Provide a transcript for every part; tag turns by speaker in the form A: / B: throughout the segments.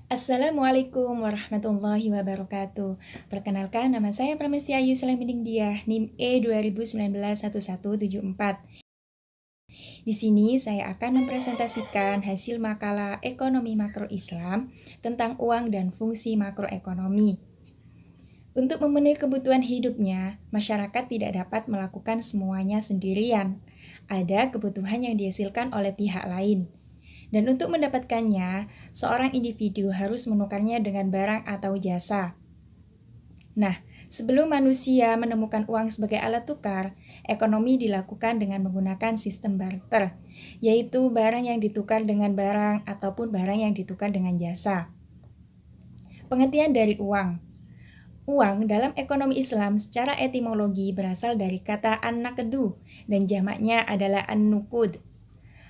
A: Assalamualaikum warahmatullahi wabarakatuh. Perkenalkan, nama saya Pramesti Ayu Salamiding Diah, NIM E 2019-1174. Di sini saya akan mempresentasikan hasil makalah Ekonomi Makro Islam tentang uang dan fungsi makroekonomi. Untuk memenuhi kebutuhan hidupnya, masyarakat tidak dapat melakukan semuanya sendirian. Ada kebutuhan yang dihasilkan oleh pihak lain. Dan untuk mendapatkannya, seorang individu harus menukarnya dengan barang atau jasa. Nah, sebelum manusia menemukan uang sebagai alat tukar, ekonomi dilakukan dengan menggunakan sistem barter, yaitu barang yang ditukar dengan barang ataupun barang yang ditukar dengan jasa. Pengertian dari uang. Uang dalam ekonomi Islam secara etimologi berasal dari kata an-naqdu dan jamaknya adalah an-nuqud.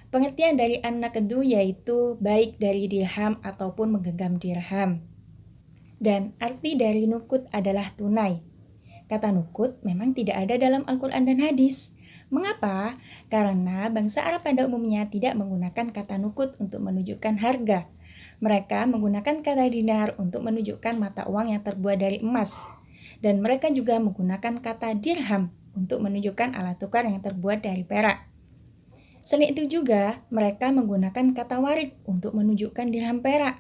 A: Pengertian dari an-naqdu yaitu baik dari dirham ataupun menggenggam dirham. Dan arti dari nuqud adalah tunai. Kata nuqud memang tidak ada dalam Al-Quran dan hadis. Mengapa? Karena bangsa Arab pada umumnya tidak menggunakan kata nuqud untuk menunjukkan harga. Mereka menggunakan kata dinar untuk menunjukkan mata uang yang terbuat dari emas. Dan mereka juga menggunakan kata dirham untuk menunjukkan alat tukar yang terbuat dari perak. Selain itu juga, mereka menggunakan kata warid untuk menunjukkan dirham perak.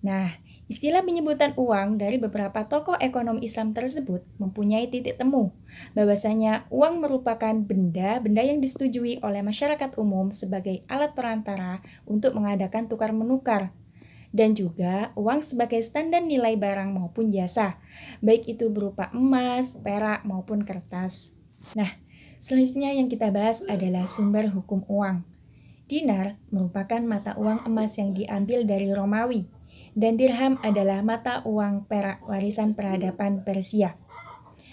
A: Nah, istilah penyebutan uang dari beberapa tokoh ekonomi Islam tersebut mempunyai titik temu, bahwasanya uang merupakan benda-benda yang disetujui oleh masyarakat umum sebagai alat perantara untuk mengadakan tukar-menukar, dan juga uang sebagai standar nilai barang maupun jasa, baik itu berupa emas, perak, maupun kertas. Nah, selanjutnya yang kita bahas adalah sumber hukum uang. Dinar merupakan mata uang emas yang diambil dari Romawi, dan dirham adalah mata uang perak warisan peradaban Persia.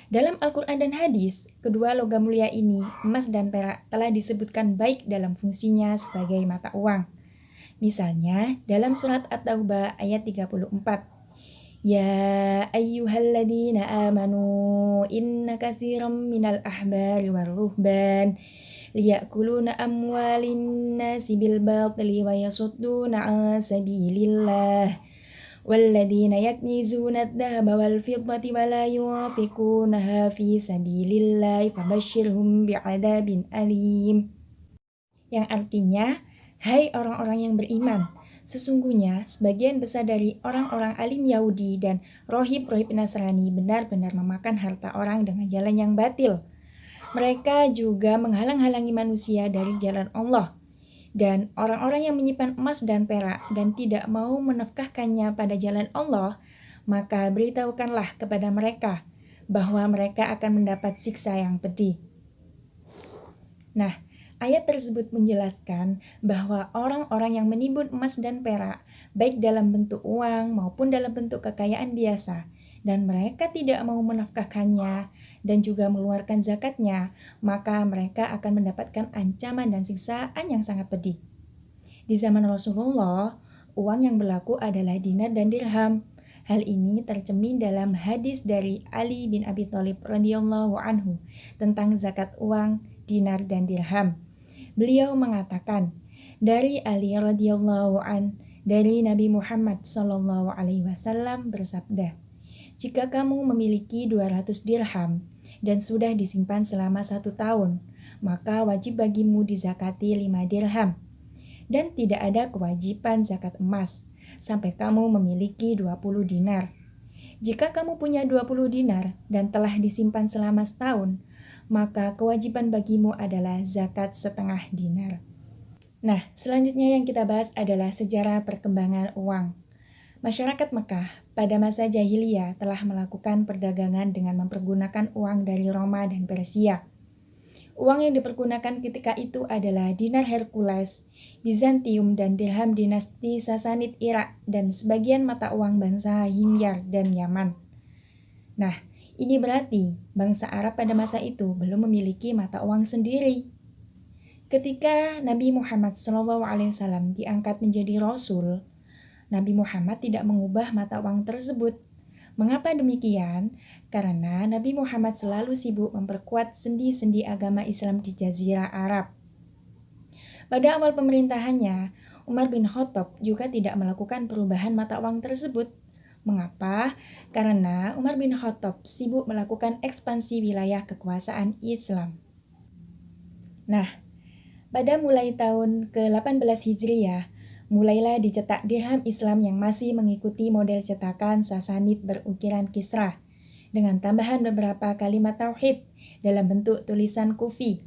A: Dalam Al-Quran dan hadis, kedua logam mulia ini, emas dan perak, telah disebutkan baik dalam fungsinya sebagai mata uang. Misalnya, dalam surat At-Taubah ayat 34, Ya ayyuhalladzina amanu inna katsiran minal ahbari warruhban liyakuluna amwalin nasi bil batili wa yasudduna an sabilillah walladzina yaknizuna adh-dhahaba wal fiddati wa la yunfiqunaha fi sabilillah fabashshirhum bi'adzabin alim. Yang artinya, hai orang-orang yang beriman, sesungguhnya sebagian besar dari orang-orang alim Yahudi dan rohib-rohib Nasrani benar-benar memakan harta orang dengan jalan yang batil. Mereka juga menghalang-halangi manusia dari jalan Allah. Dan orang-orang yang menyimpan emas dan perak dan tidak mau menafkahkannya pada jalan Allah, maka beritahukanlah kepada mereka bahwa mereka akan mendapat siksa yang pedih. Nah, ayat tersebut menjelaskan bahwa orang-orang yang menimbun emas dan perak, baik dalam bentuk uang maupun dalam bentuk kekayaan biasa, dan mereka tidak mau menafkahkannya dan juga mengeluarkan zakatnya, maka mereka akan mendapatkan ancaman dan siksaan yang sangat pedih. Di zaman Rasulullah, uang yang berlaku adalah dinar dan dirham. Hal ini tercermin dalam hadis dari Ali bin Abi Thalib radhiyallahu anhu tentang zakat uang, dinar dan dirham. Beliau mengatakan, dari Ali radhiyallahu an, dari Nabi Muhammad sallallahu alaihi wasallam bersabda, jika kamu memiliki 200 dirham dan sudah disimpan selama 1 tahun, maka wajib bagimu dizakati 5 dirham. Dan tidak ada kewajiban zakat emas sampai kamu memiliki 20 dinar. Jika kamu punya 20 dinar dan telah disimpan selama setahun, maka kewajiban bagimu adalah zakat setengah dinar. Nah, selanjutnya yang kita bahas adalah sejarah perkembangan uang. Masyarakat Mekah pada masa jahiliyah telah melakukan perdagangan dengan mempergunakan uang dari Roma dan Persia. Uang yang dipergunakan ketika itu adalah dinar Hercules, Bizantium, dan dirham dinasti Sasanid Irak, dan sebagian mata uang bangsa Himyar dan Yaman. Nah, ini berarti bangsa Arab pada masa itu belum memiliki mata uang sendiri. Ketika Nabi Muhammad SAW diangkat menjadi Rasul, Nabi Muhammad tidak mengubah mata uang tersebut. Mengapa demikian? Karena Nabi Muhammad selalu sibuk memperkuat sendi-sendi agama Islam di Jazirah Arab. Pada awal pemerintahannya, Umar bin Khattab juga tidak melakukan perubahan mata uang tersebut. Mengapa? Karena Umar bin Khattab sibuk melakukan ekspansi wilayah kekuasaan Islam. Nah, pada mulai tahun ke-18 Hijriah, mulailah dicetak dirham Islam yang masih mengikuti model cetakan Sasanid berukiran Kisra, dengan tambahan beberapa kalimat tauhid dalam bentuk tulisan kufi.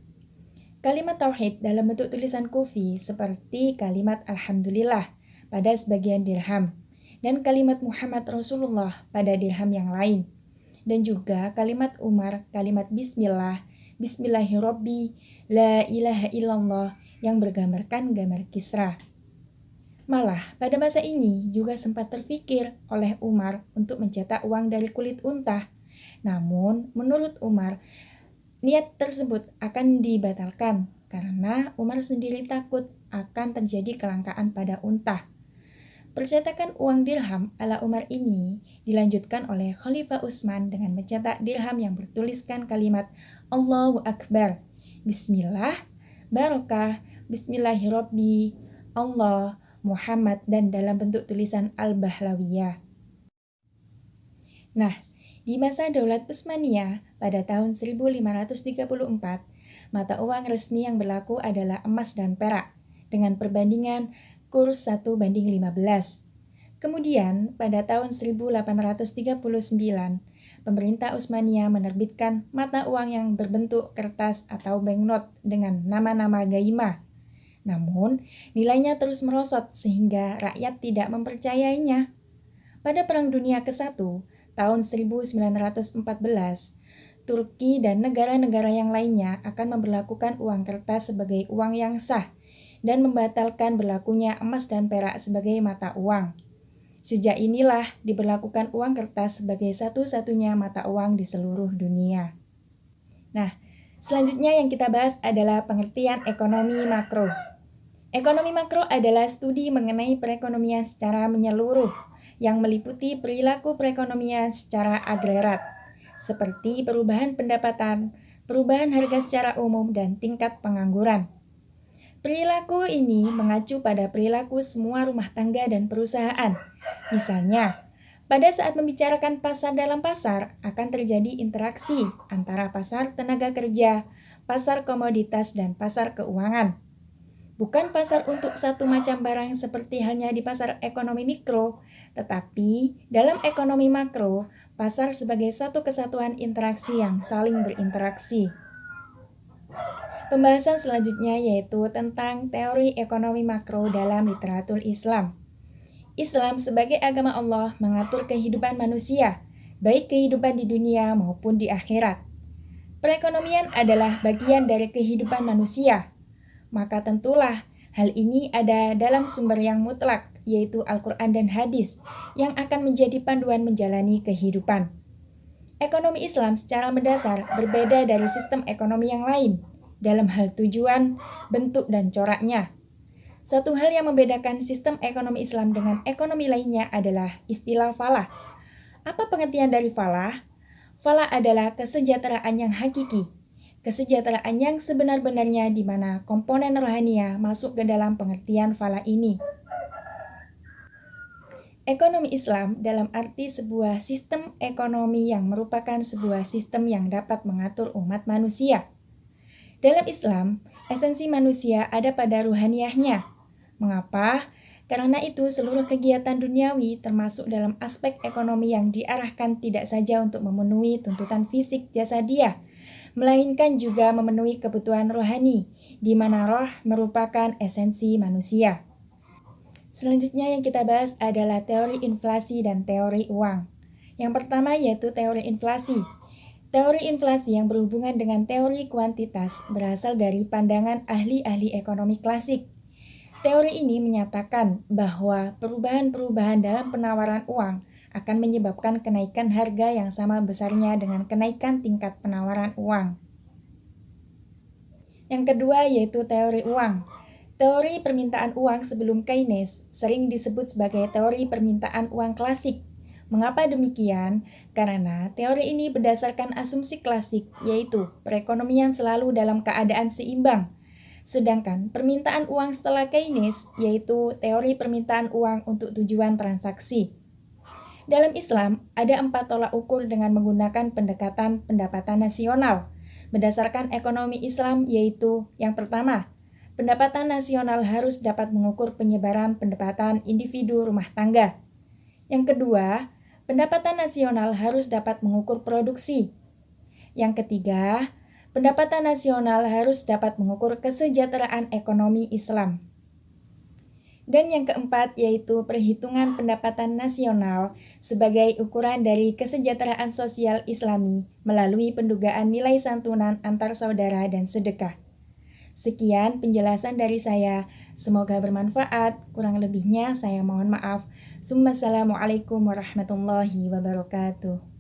A: Kalimat tauhid dalam bentuk tulisan kufi seperti kalimat Alhamdulillah pada sebagian dirham, dan kalimat Muhammad Rasulullah pada dirham yang lain, dan juga kalimat Umar, kalimat Bismillah, Bismillahirrabbi, La ilaha illallah yang bergambarkan gambar Kisra. Malah, pada masa ini juga sempat terfikir oleh Umar untuk mencetak uang dari kulit unta. Namun, menurut Umar, niat tersebut akan dibatalkan karena Umar sendiri takut akan terjadi kelangkaan pada unta. Percetakan uang dirham ala Umar ini dilanjutkan oleh Khalifah Utsman dengan mencetak dirham yang bertuliskan kalimat Allahu Akbar, Bismillah, Barokah, Bismillahirrabbi, Allah, Muhammad, dan dalam bentuk tulisan Al-Bahlawiyah. Nah, di masa Daulat Utsmaniyah pada tahun 1534, mata uang resmi yang berlaku adalah emas dan perak dengan perbandingan kurs 1:15. Kemudian, pada tahun 1839, pemerintah Utsmaniyah menerbitkan mata uang yang berbentuk kertas atau banknot dengan nama-nama gaimah. Namun, nilainya terus merosot sehingga rakyat tidak mempercayainya. Pada Perang Dunia ke-1, tahun 1914, Turki dan negara-negara yang lainnya akan memberlakukan uang kertas sebagai uang yang sah dan membatalkan berlakunya emas dan perak sebagai mata uang. Sejak inilah diberlakukan uang kertas sebagai satu-satunya mata uang di seluruh dunia. Nah, selanjutnya yang kita bahas adalah pengertian ekonomi makro. Ekonomi makro adalah studi mengenai perekonomian secara menyeluruh yang meliputi perilaku perekonomian secara agregat, seperti perubahan pendapatan, perubahan harga secara umum, dan tingkat pengangguran. Perilaku ini mengacu pada perilaku semua rumah tangga dan perusahaan. Misalnya, pada saat membicarakan pasar dalam pasar akan terjadi interaksi antara pasar tenaga kerja, pasar komoditas, dan pasar keuangan. Bukan pasar untuk satu macam barang seperti halnya di pasar ekonomi mikro, tetapi dalam ekonomi makro, pasar sebagai satu kesatuan interaksi yang saling berinteraksi. Pembahasan selanjutnya yaitu tentang teori ekonomi makro dalam literatur Islam. Islam sebagai agama Allah mengatur kehidupan manusia, baik kehidupan di dunia maupun di akhirat. Perekonomian adalah bagian dari kehidupan manusia. Maka tentulah hal ini ada dalam sumber yang mutlak, yaitu Al-Quran dan Hadis, yang akan menjadi panduan menjalani kehidupan. Ekonomi Islam secara mendasar berbeda dari sistem ekonomi yang lain, dalam hal tujuan, bentuk, dan coraknya. Satu hal yang membedakan sistem ekonomi Islam dengan ekonomi lainnya adalah istilah falah. Apa pengertian dari falah? Falah adalah kesejahteraan yang hakiki, kesejahteraan yang sebenar-benarnya di mana komponen rohaniah masuk ke dalam pengertian falah ini. Ekonomi Islam dalam arti sebuah sistem ekonomi yang merupakan sebuah sistem yang dapat mengatur umat manusia. Dalam Islam, esensi manusia ada pada ruhaniyahnya. Mengapa? Karena itu seluruh kegiatan duniawi termasuk dalam aspek ekonomi yang diarahkan tidak saja untuk memenuhi tuntutan fisik jasadiah, melainkan juga memenuhi kebutuhan rohani, di mana roh merupakan esensi manusia. Selanjutnya yang kita bahas adalah teori inflasi dan teori uang. Yang pertama yaitu teori inflasi. Teori inflasi yang berhubungan dengan teori kuantitas berasal dari pandangan ahli-ahli ekonomi klasik. Teori ini menyatakan bahwa perubahan-perubahan dalam penawaran uang akan menyebabkan kenaikan harga yang sama besarnya dengan kenaikan tingkat penawaran uang. Yang kedua yaitu teori uang. Teori permintaan uang sebelum Keynes sering disebut sebagai teori permintaan uang klasik. Mengapa demikian? Karena teori ini berdasarkan asumsi klasik, yaitu perekonomian selalu dalam keadaan seimbang. Sedangkan permintaan uang setelah Keynes yaitu teori permintaan uang untuk tujuan transaksi. Dalam Islam, ada 4 tolak ukur dengan menggunakan pendekatan pendapatan nasional. Berdasarkan ekonomi Islam yaitu yang pertama, pendapatan nasional harus dapat mengukur penyebaran pendapatan individu rumah tangga. Yang kedua, pendapatan nasional harus dapat mengukur produksi. Yang ketiga, pendapatan nasional harus dapat mengukur kesejahteraan ekonomi Islam. Dan yang keempat yaitu perhitungan pendapatan nasional sebagai ukuran dari kesejahteraan sosial Islami melalui pendugaan nilai santunan antar saudara dan sedekah. Sekian penjelasan dari saya, semoga bermanfaat, kurang lebihnya saya mohon maaf. Assalamualaikum warahmatullahi wabarakatuh.